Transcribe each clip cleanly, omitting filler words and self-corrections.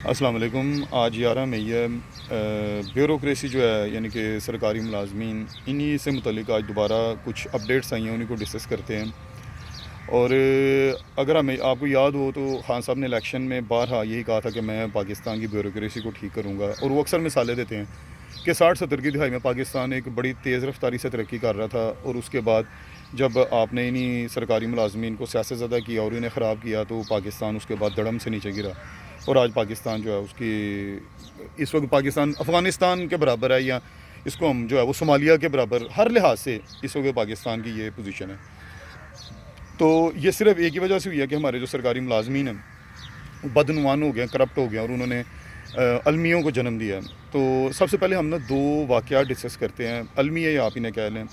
السلام علیکم۔ آج 11 مئی ہے۔ بیوروکریسی جو ہے یعنی کہ سرکاری ملازمین، انہی سے متعلق آج دوبارہ کچھ اپڈیٹس آئی ہیں، انہیں کو ڈسکس کرتے ہیں۔ اور اگر آپ کو یاد ہو تو خان صاحب نے الیکشن میں بارہا یہی کہا تھا کہ میں پاکستان کی بیوروکریسی کو ٹھیک کروں گا، اور وہ اکثر مثالیں دیتے ہیں کہ 60-70 کی دہائی میں پاکستان ایک بڑی تیز رفتاری سے ترقی کر رہا تھا، اور اس کے بعد جب آپ نے انہی سرکاری ملازمین کو سیاست زدہ کیا اور انہیں خراب کیا تو پاکستان اس کے بعد دھڑم سے نیچے گرا، اور آج پاکستان جو ہے اس وقت پاکستان افغانستان کے برابر ہے، یا اس کو ہم جو ہے وہ صومالیہ کے برابر ہر لحاظ سے اس وقت پاکستان کی یہ پوزیشن ہے۔ تو یہ صرف ایک ہی وجہ سے ہوئی ہے کہ ہمارے جو سرکاری ملازمین ہیں بدعنوان ہو گئے ہیں، کرپٹ ہو گئے ہیں، اور انہوں نے المیوں کو جنم دیا ہے۔ تو سب سے پہلے ہم دو واقعات ڈسکس کرتے ہیں، المیہ یا آپ انہیں کہہ لیں،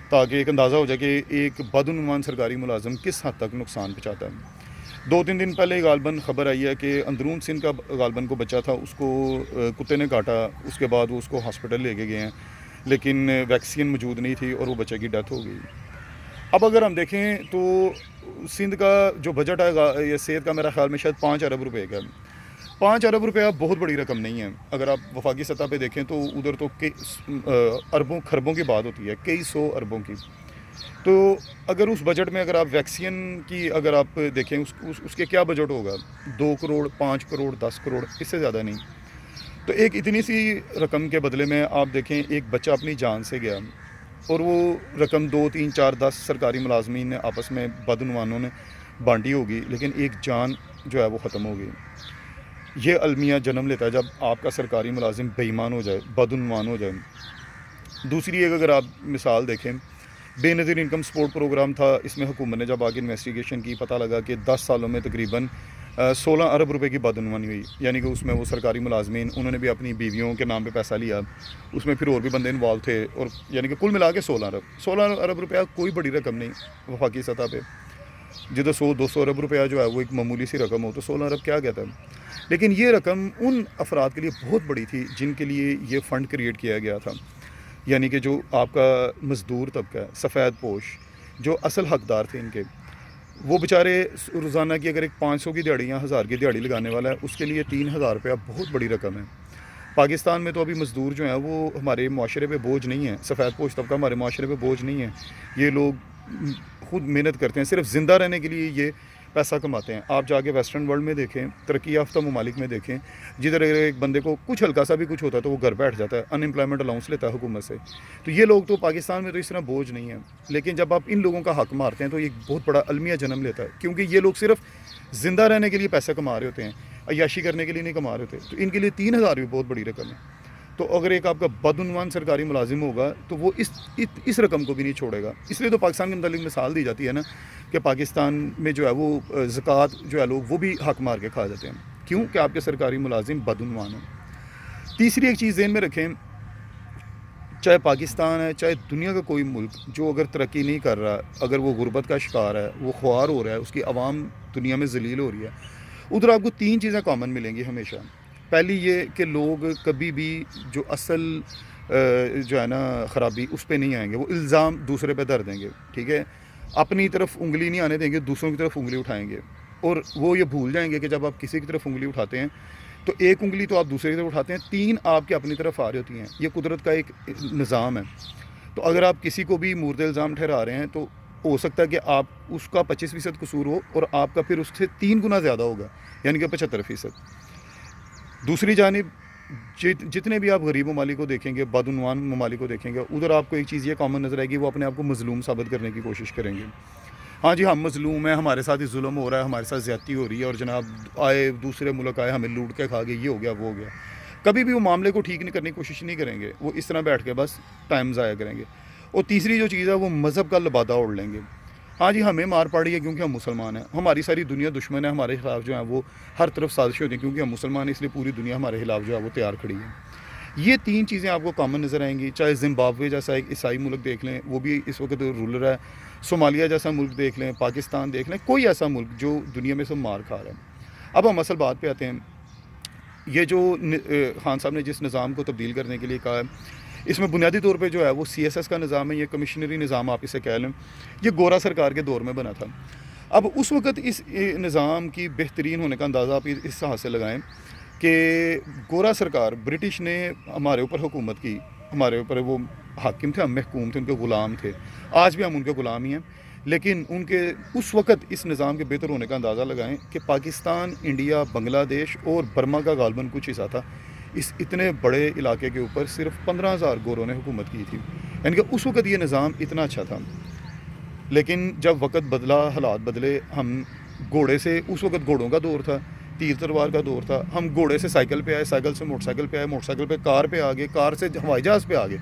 تاکہ ایک اندازہ ہو جائے کہ ایک بدعنوان سرکاری ملازم کس حد تک نقصان پہنچاتا ہے۔ 2-3 دن پہلے غالباً خبر آئی ہے کہ اندرون سندھ کا غالباً کو بچہ تھا، اس کو کتے نے کاٹا، اس کے بعد وہ اس کو ہاسپٹل لے کے گئے ہیں، لیکن ویکسین موجود نہیں تھی اور وہ بچے کی ڈیتھ ہو گئی۔ اب اگر ہم دیکھیں تو سندھ کا جو بجٹ ہے یہ صحت کا، میرا خیال میں شاید 5 ارب روپے کا ہے۔ 5 ارب روپیہ بہت بڑی رقم نہیں ہے۔ اگر آپ وفاقی سطح پہ دیکھیں تو ادھر تو اربوں خربوں کی بات ہوتی ہے، کئی سو اربوں کی۔ تو اگر اس بجٹ میں اگر آپ ویکسین کی اگر آپ دیکھیں اس کے کیا بجٹ ہوگا، 2 کروڑ 5 کروڑ 10 کروڑ، اس سے زیادہ نہیں۔ تو ایک اتنی سی رقم کے بدلے میں آپ دیکھیں ایک بچہ اپنی جان سے گیا، اور وہ رقم 2 3 4 10 سرکاری ملازمین نے آپس میں بدعنوانوں نے بانٹی ہوگی، لیکن ایک جان جو ہے وہ ختم ہو گئی۔ یہ المیہ جنم لیتا ہے جب آپ کا سرکاری ملازم بے ایمان ہو جائے، بدعنوان ہو جائے۔ دوسری ایک اگر آپ مثال دیکھیں، بے نظیر انکم سپورٹ پروگرام تھا، اس میں حکومت نے جب آگے انویسٹیگیشن کی، پتہ لگا کہ 10 سالوں میں تقریباً 16 ارب روپے کی بدعنوانی ہوئی، یعنی کہ اس میں وہ سرکاری ملازمین انہوں نے بھی اپنی بیویوں کے نام پہ پیسہ لیا، اس میں پھر اور بھی بندے انوالو تھے، اور یعنی کہ کل ملا کے 16 ارب روپیہ کوئی بڑی رقم نہیں وفاقی سطح پہ۔ جدھر 100-200 ارب روپیہ جو ہے وہ ایک معمولی سی رقم ہو تو 16 ارب کیا کہتا ہے، لیکن یہ رقم ان افراد کے لیے بہت بڑی تھی جن کے لیے یہ فنڈ کریٹ کیا گیا تھا، یعنی کہ جو آپ کا مزدور طبقہ ہے، سفید پوش، جو اصل حقدار تھے ان کے، وہ بیچارے روزانہ کی اگر ایک 500 کی دیہڑی یا 1000 کی دیہڑی لگانے والا ہے، اس کے لیے 3000 روپیہ بہت بڑی رقم ہے۔ پاکستان میں تو ابھی مزدور جو ہیں وہ ہمارے معاشرے پہ بوجھ نہیں ہیں، سفید پوش طبقہ ہمارے معاشرے پہ بوجھ نہیں ہے، یہ لوگ خود محنت کرتے ہیں، صرف زندہ رہنے کے لیے یہ پیسہ کماتے ہیں۔ آپ جا کے ویسٹرن ورلڈ میں دیکھیں، ترقی یافتہ ممالک میں دیکھیں، جدھر ایک بندے کو کچھ ہلکا سا بھی کچھ ہوتا ہے تو وہ گھر بیٹھ جاتا ہے، ان امپلائمنٹ الاؤنس لیتا ہے حکومت سے۔ تو یہ لوگ تو پاکستان میں تو اس طرح بوجھ نہیں ہے، لیکن جب آپ ان لوگوں کا حق مارتے ہیں تو یہ بہت بڑا المیہ جنم لیتا ہے، کیونکہ یہ لوگ صرف زندہ رہنے کے لیے پیسے کما رہے ہوتے ہیں، عیاشی کرنے کے لیے نہیں کما رہے ہوتے، تو ان کے لیے 3000 بھی بہت بڑی رقم ہے۔ تو اگر ایک آپ کا بدعنوان سرکاری ملازم ہوگا تو وہ اس رقم کو بھی نہیں چھوڑے گا۔ اس لیے تو پاکستان کے متعلق مثال دی جاتی ہے نا کہ پاکستان میں جو ہے وہ زکوٰۃ جو ہے لوگ وہ بھی حق مار کے کھا جاتے ہیں، کیوں کہ آپ کے سرکاری ملازم بدعنوان ہیں۔ تیسری ایک چیز ذہن میں رکھیں، چاہے پاکستان ہے چاہے دنیا کا کوئی ملک جو اگر ترقی نہیں کر رہا، اگر وہ غربت کا شکار ہے، وہ خوار ہو رہا ہے، اس کی عوام دنیا میں ذلیل ہو رہی ہے، ادھر آپ کو 3 چیزیں کامن ملیں گی ہمیشہ۔ پہلی یہ کہ لوگ کبھی بھی جو اصل جو ہے نا خرابی اس پہ نہیں آئیں گے، وہ الزام دوسرے پہ دھر دیں گے، ٹھیک ہے، اپنی طرف انگلی نہیں آنے دیں گے، دوسروں کی طرف انگلی اٹھائیں گے، اور وہ یہ بھول جائیں گے کہ جب آپ کسی کی طرف انگلی اٹھاتے ہیں تو ایک انگلی تو آپ دوسرے کی طرف اٹھاتے ہیں، 3 آپ کے اپنی طرف آ رہی ہوتی ہیں، یہ قدرت کا ایک نظام ہے۔ تو اگر آپ کسی کو بھی مورد الزام ٹھہرا رہے ہیں تو ہو سکتا ہے کہ آپ اس کا 25% قصور ہو اور آپ کا پھر اس سے 3 گنا زیادہ ہوگا، یعنی کہ 75%۔ دوسری جانب جتنے بھی آپ غریب ممالک کو دیکھیں گے، بدعنوان ممالک کو دیکھیں گے، ادھر آپ کو ایک چیز یہ کامن نظر آئے گی، وہ اپنے آپ کو مظلوم ثابت کرنے کی کوشش کریں گے۔ ہاں جی ہم مظلوم ہیں، ہمارے ساتھ ہی ظلم ہو رہا ہے، ہمارے ساتھ زیادتی ہو رہی ہے، اور جناب آئے دوسرے ملک آئے ہمیں لوٹ کے کھا گئے، یہ ہو گیا وہ ہو گیا۔ کبھی بھی وہ معاملے کو ٹھیک نہیں کرنے کی کوشش نہیں کریں گے، وہ اس طرح بیٹھ کے بس ٹائم ضائع کریں گے۔ اور تیسری جو چیز ہے وہ مذہب کا لبادہ اوڑھ لیں گے۔ ہاں جی ہمیں مار پڑی ہے کیونکہ ہم مسلمان ہیں، ہماری ساری دنیا دشمن ہے، ہمارے خلاف جو ہیں وہ ہر طرف سازشیں ہوتی ہیں کیونکہ ہم مسلمان ہیں، اس لیے پوری دنیا ہمارے خلاف جو ہے وہ تیار کھڑی ہے۔ یہ 3 چیزیں آپ کو کامن نظر آئیں گی، چاہے زمبابوے جیسا ایک عیسائی ملک دیکھ لیں، وہ بھی اس وقت رولر ہے، صومالیہ جیسا ملک دیکھ لیں، پاکستان دیکھ لیں، کوئی ایسا ملک جو دنیا میں سے مار کھا رہا ہے۔ اب ہم اصل بات پہ آتے ہیں، یہ جو خان صاحب نے جس نظام کو تبدیل کرنے کے لیے کہا ہے، اس میں بنیادی طور پہ جو ہے وہ CSS کا نظام ہے، یہ کمشنری نظام آپ اسے کہہ لیں، یہ گورا سرکار کے دور میں بنا تھا۔ اب اس وقت اس نظام کی بہترین ہونے کا اندازہ آپ اس حد سے لگائیں کہ گورا سرکار برٹش نے ہمارے اوپر حکومت کی، ہمارے اوپر وہ حاکم تھے، ہم محکوم تھے، ان کے غلام تھے، آج بھی ہم ان کے غلام ہی ہیں. لیکن ان کے اس وقت اس نظام کے بہتر ہونے کا اندازہ لگائیں کہ پاکستان، انڈیا، بنگلہ دیش اور برما کا غالباً کچھ حصہ تھا، اس اتنے بڑے علاقے کے اوپر صرف 15,000 گوروں نے حکومت کی تھی. یعنی کہ اس وقت یہ نظام اتنا اچھا تھا. لیکن جب وقت بدلا، حالات بدلے، ہم گھوڑے سے، اس وقت گھوڑوں کا دور تھا، تیر تلوار کا دور تھا، ہم گھوڑے سے سائیکل پہ آئے، سائیکل سے موٹر سائیکل پہ آئے، موٹر سائیکل پہ کار پہ آ گئے، کار سے ہوائی جہاز پہ آ گئے.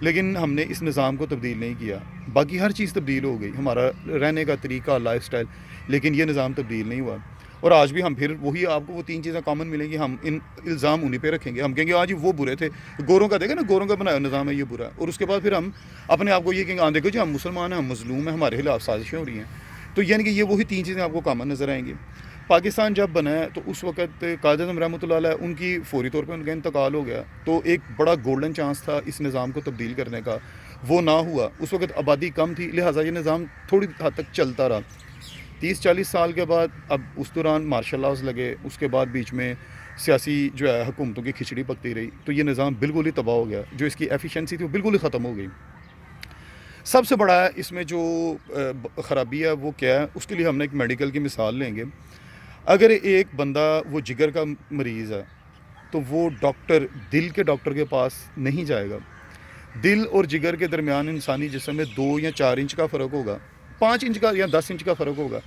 لیکن ہم نے اس نظام کو تبدیل نہیں کیا. باقی ہر چیز تبدیل ہو گئی، ہمارا رہنے کا طریقہ، لائف سٹائل، لیکن یہ نظام تبدیل نہیں ہوا. اور آج بھی ہم پھر وہی، آپ کو وہ 3 چیزیں کامن ملیں گی. ہم ان الزام انہیں پہ رکھیں گے، ہم کہیں گے آج وہ برے تھے، گوروں کا دیکھیں نا، گوروں کا بنایا نظام ہے، یہ برا ہے. اور اس کے بعد پھر ہم اپنے آپ کو یہ کہیں گے دیکھو جی ہم مسلمان ہیں، ہم مظلوم ہیں، ہمارے خلاف سازشیں ہو رہی ہیں. تو یعنی کہ یہ وہی 3 چیزیں آپ کو کامن نظر آئیں گی. پاکستان جب بنا ہے تو اس وقت قائد اعظم رحمۃ اللہ علیہ، ان کی فوری طور پہ ان کا انتقال ہو گیا. تو ایک بڑا گولڈن چانس تھا اس نظام کو تبدیل کرنے کا، وہ نہ ہوا. اس وقت آبادی کم تھی، لہٰذا یہ نظام تھوڑی حد تک چلتا رہا. 30-40 سال کے بعد اب اس دوران مارشل لاز لگے، اس کے بعد بیچ میں سیاسی جو ہے حکومتوں کی کھچڑی پکتی رہی، تو یہ نظام بالکل ہی تباہ ہو گیا. جو اس کی ایفیشنسی تھی وہ بالکل ہی ختم ہو گئی. سب سے بڑا اس میں جو خرابی ہے وہ کیا ہے، اس کے لیے ہم نے ایک میڈیکل کی مثال لیں گے. اگر ایک بندہ وہ جگر کا مریض ہے تو وہ ڈاکٹر، دل کے ڈاکٹر کے پاس نہیں جائے گا. دل اور جگر کے درمیان انسانی جسم میں 2 یا 4 انچ کا فرق ہوگا، 5 انچ کا یا 10 انچ کا فرق ہوگا.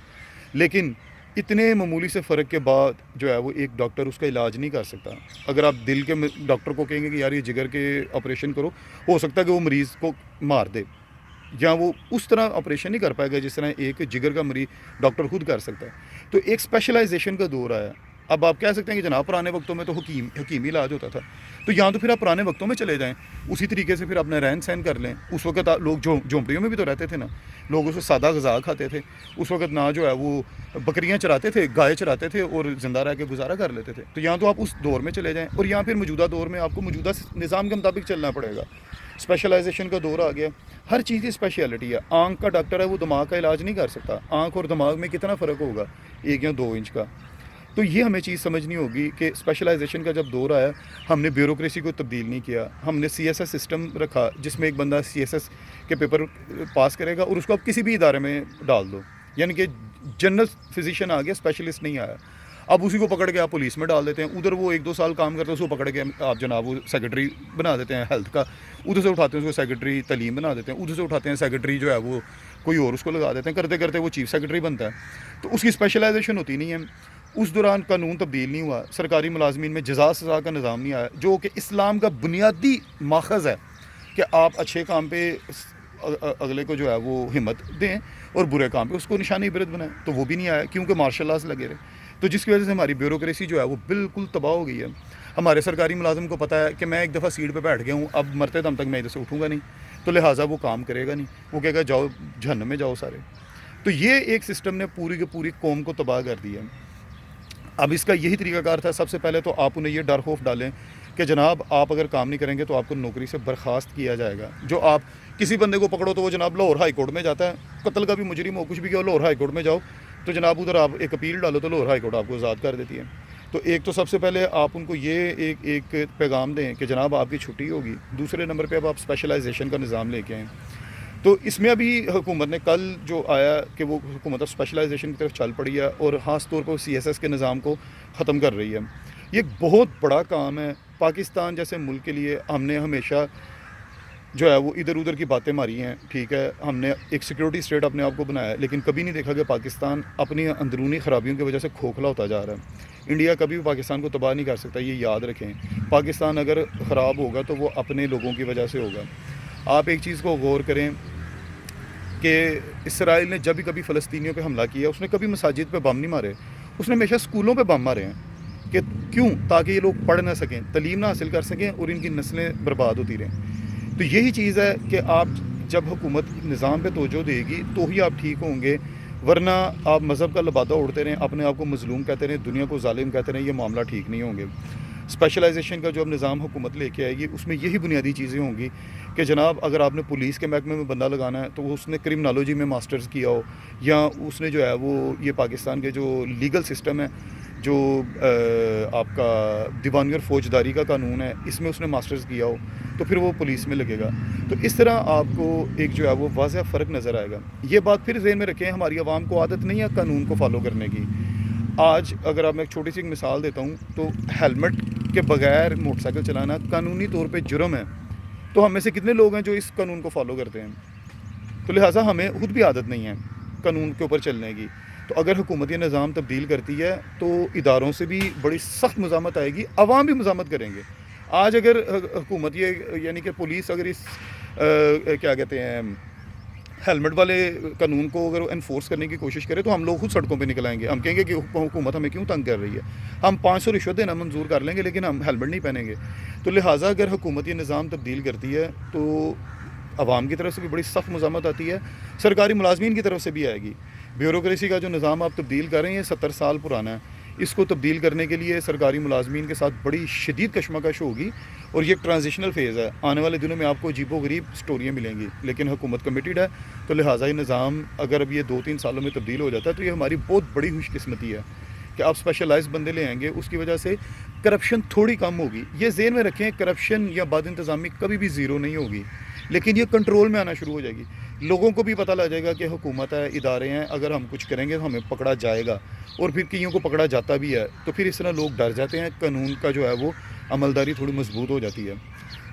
لیکن اتنے معمولی سے فرق کے بعد جو ہے وہ ایک ڈاکٹر اس کا علاج نہیں کر سکتا. اگر آپ دل کے ڈاکٹر کو کہیں گے کہ یار یہ جگر کے آپریشن کرو، ہو سکتا ہے کہ وہ مریض کو مار دے، یا وہ اس طرح آپریشن نہیں کر پائے گا جس طرح ایک جگر کا مریض ڈاکٹر خود کر سکتا ہے. تو ایک اسپیشلائزیشن کا دور آیا. اب آپ کہہ سکتے ہیں کہ جناب پرانے وقتوں میں تو حکیمی علاج ہوتا تھا، تو یہاں تو پھر آپ پرانے وقتوں میں چلے جائیں، اسی طریقے سے پھر اپنا رہن سہن کر لیں. اس وقت لوگ جھونپڑیوں میں بھی تو رہتے تھے نا، لوگ اس کو سادہ غذا کھاتے تھے. اس وقت نہ جو ہے وہ بکریاں چراتے تھے، گائے چراتے تھے اور زندہ رہ کے گزارا کر لیتے تھے. تو یہاں تو آپ اس دور میں چلے جائیں، اور یہاں پھر موجودہ دور میں آپ کو موجودہ نظام کے مطابق چلنا پڑے گا. اسپیشلائزیشن کا دور آ گیا، ہر چیز کی اسپیشلٹی ہے. آنکھ کا ڈاکٹر ہے، وہ دماغ کا علاج نہیں کر سکتا. آنکھ اور دماغ میں کتنا فرق ہوگا، 1 یا 2 انچ کا. تو یہ ہمیں چیز سمجھنی ہوگی کہ اسپیشلائزیشن کا جب دور آیا، ہم نے بیوروکریسی کو تبدیل نہیں کیا. ہم نے CSS سسٹم رکھا جس میں ایک بندہ CSS کے پیپر پاس کرے گا اور اس کو آپ کسی بھی ادارے میں ڈال دو. یعنی کہ جنرل فزیشین آ گیا، اسپیشلسٹ نہیں آیا. اب اسی کو پکڑ کے آپ پولیس میں ڈال دیتے ہیں. ادھر وہ 1-2 سال کام کرتے ہیں، اس کو پکڑ کے آپ جناب وہ سیکرٹری بنا دیتے ہیں ہیلتھ کا. ادھر سے اٹھاتے ہیں اس کو سیکرٹری تعلیم بنا دیتے ہیں. ادھر سے اٹھاتے ہیں سیکرٹری جو ہے وہ کوئی اور اس کو لگا دیتے ہیں. کرتے کرتے وہ چیف سیکرٹری بنتا ہے. تو اس کی اسپیشلائزیشن ہوتی نہیں ہے. اس دوران قانون تبدیل نہیں ہوا، سرکاری ملازمین میں جزا سزا کا نظام نہیں آیا، جو کہ اسلام کا بنیادی ماخذ ہے کہ آپ اچھے کام پہ اگلے کو جو ہے وہ ہمت دیں اور برے کام پہ اس کو نشانی عبرت بنائیں. تو وہ بھی نہیں آیا کیونکہ مارشل لاز لگے رہے. تو جس کی وجہ سے ہماری بیوروکریسی جو ہے وہ بالکل تباہ ہو گئی ہے. ہمارے سرکاری ملازم کو پتہ ہے کہ میں ایک دفعہ سیٹ پہ بیٹھ گیا ہوں، اب مرتے دم تک میں ادھر سے اٹھوں گا نہیں، تو لہٰذا وہ کام کرے گا نہیں. وہ کہے گا جاؤ جہنم میں جاؤ سارے. تو یہ ایک سسٹم نے پوری کی پوری قوم کو تباہ کر دیا. اب اس کا یہی طریقہ کار تھا، سب سے پہلے تو آپ انہیں یہ ڈر خوف ڈالیں کہ جناب آپ اگر کام نہیں کریں گے تو آپ کو نوکری سے برخاست کیا جائے گا. جو آپ کسی بندے کو پکڑو تو وہ جناب لاہور ہائی کورٹ میں جاتا ہے، قتل کا بھی مجرم ہو، کچھ بھی کیا ہو، لاہور ہائی کورٹ میں جاؤ تو جناب ادھر آپ ایک اپیل ڈالو تو لاہور ہائی کورٹ آپ کو آزاد کر دیتی ہے. تو ایک تو سب سے پہلے آپ ان کو یہ ایک پیغام دیں کہ جناب آپ کی چھٹی ہوگی. دوسرے نمبر پہ اب آپ اسپیشلائزیشن کا نظام لے کے آئیں. تو اس میں ابھی حکومت نے کل جو آیا کہ وہ حکومت اسپیشلائزیشن کی طرف چل پڑی ہے اور خاص طور پر CSS کے نظام کو ختم کر رہی ہے. یہ ایک بہت بڑا کام ہے پاکستان جیسے ملک کے لیے. ہم نے ہمیشہ جو ہے وہ ادھر ادھر کی باتیں ماری ہیں، ٹھیک ہے، ہم نے ایک سیکورٹی اسٹیٹ اپنے آپ کو بنایا ہے، لیکن کبھی نہیں دیکھا کہ پاکستان اپنی اندرونی خرابیوں کی وجہ سے کھوکھلا ہوتا جا رہا ہے. انڈیا کبھی بھی پاکستان کو تباہ نہیں کر سکتا، یہ یاد رکھیں. پاکستان اگر خراب ہوگا تو وہ اپنے لوگوں کی وجہ سے ہوگا. آپ ایک چیز کو غور کریں کہ اسرائیل نے جب بھی کبھی فلسطینیوں پہ حملہ کیا، اس نے کبھی مساجد پہ بم نہیں مارے، اس نے ہمیشہ اسکولوں پہ بم مارے ہیں. کہ کیوں؟ تاکہ یہ لوگ پڑھ نہ سکیں، تعلیم نہ حاصل کر سکیں اور ان کی نسلیں برباد ہوتی رہیں. تو یہی چیز ہے کہ آپ جب حکومت نظام پہ توجہ دے گی تو ہی آپ ٹھیک ہوں گے، ورنہ آپ مذہب کا لبادہ اڑتے رہیں، اپنے آپ کو مظلوم کہتے رہیں، دنیا کو ظالم کہتے رہیں، یہ معاملہ ٹھیک نہیں ہوں گے. اسپیشلائزیشن کا جو اب نظام حکومت لے کے آئے گی اس میں یہی بنیادی چیزیں ہوں گی کہ جناب اگر آپ نے پولیس کے محکمے میں بندہ لگانا ہے تو اس نے کرمنالوجی میں ماسٹرز کیا ہو، یا اس نے جو ہے وہ یہ پاکستان کے جو لیگل سسٹم ہے جو آپ کا دیوانی اور فوجداری کا قانون ہے اس میں اس نے ماسٹرز کیا ہو تو پھر وہ پولیس میں لگے گا. تو اس طرح آپ کو ایک جو ہے وہ واضح فرق نظر آئے گا. یہ بات پھر ذہن میں رکھیں, ہماری عوام کو عادت نہیں ہے قانون کو فالو کرنے کی. آج اگر آپ میں ایک چھوٹی سی ایک مثال دیتا ہوں تو ہیلمٹ کے بغیر موٹر سائیکل چلانا قانونی طور پہ جرم ہے. تو ہم میں سے کتنے لوگ ہیں جو اس قانون کو فالو کرتے ہیں؟ تو لہٰذا ہمیں خود بھی عادت نہیں ہے قانون کے اوپر چلنے کی. تو اگر حکومت یہ نظام تبدیل کرتی ہے تو اداروں سے بھی بڑی سخت مزاحمت آئے گی, عوام بھی مزاحمت کریں گے. آج اگر حکومت یہ یعنی کہ پولیس اگر اس کیا کہتے ہیں ہیلمٹ والے قانون کو اگر انفورس کرنے کی کوشش کرے تو ہم لوگ خود سڑکوں پہ نکل آئیں گے. ہم کہیں گے کہ حکومت ہمیں کیوں تنگ کر رہی ہے. ہم 500 رشوت دینا منظور کر لیں گے لیکن ہم ہیلمٹ نہیں پہنیں گے. تو لہٰذا اگر حکومت یہ نظام تبدیل کرتی ہے تو عوام کی طرف سے بھی بڑی سخت مزاحمت آتی ہے, سرکاری ملازمین کی طرف سے بھی آئے گی. بیوروکریسی کا جو نظام آپ تبدیل کر رہے ہیں یہ 70 سال پرانا ہے. اس کو تبدیل کرنے کے لیے سرکاری ملازمین کے ساتھ بڑی شدید کشمکش ہوگی اور یہ ایک ٹرانزیشنل فیز ہے. آنے والے دنوں میں آپ کو عجیب و غریب سٹوریاں ملیں گی, لیکن حکومت کمیٹیڈ ہے. تو لہٰذا یہ نظام اگر اب یہ 2-3 سالوں میں تبدیل ہو جاتا ہے تو یہ ہماری بہت بڑی خوش قسمتی ہے کہ آپ اسپیشلائز بندے لے آئیں گے. اس کی وجہ سے کرپشن تھوڑی کم ہوگی. یہ ذہن میں رکھیں کرپشن یا بد انتظامی کبھی بھی زیرو نہیں ہوگی, لیکن یہ کنٹرول میں آنا شروع ہو جائے گی. لوگوں کو بھی پتہ لگ جائے گا کہ حکومت ہے, ادارے ہیں, اگر ہم کچھ کریں گے تو ہمیں پکڑا جائے گا, اور پھر کئیوں کو پکڑا جاتا بھی ہے. تو پھر اس طرح لوگ ڈر جاتے ہیں, قانون کا جو ہے وہ عملداری تھوڑی مضبوط ہو جاتی ہے.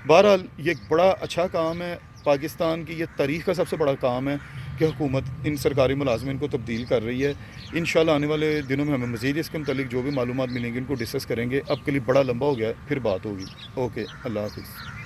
بہرحال یہ ایک بڑا اچھا کام ہے, پاکستان کی یہ تاریخ کا سب سے بڑا کام ہے کہ حکومت ان سرکاری ملازمین کو تبدیل کر رہی ہے. انشاءاللہ آنے والے دنوں میں ہمیں مزید اس کے متعلق جو بھی معلومات ملیں گی ان کو ڈسکس کریں گے. اب کے لیے بڑا لمبا ہو گیا ہے, پھر بات ہوگی. اوکے, اللہ حافظ.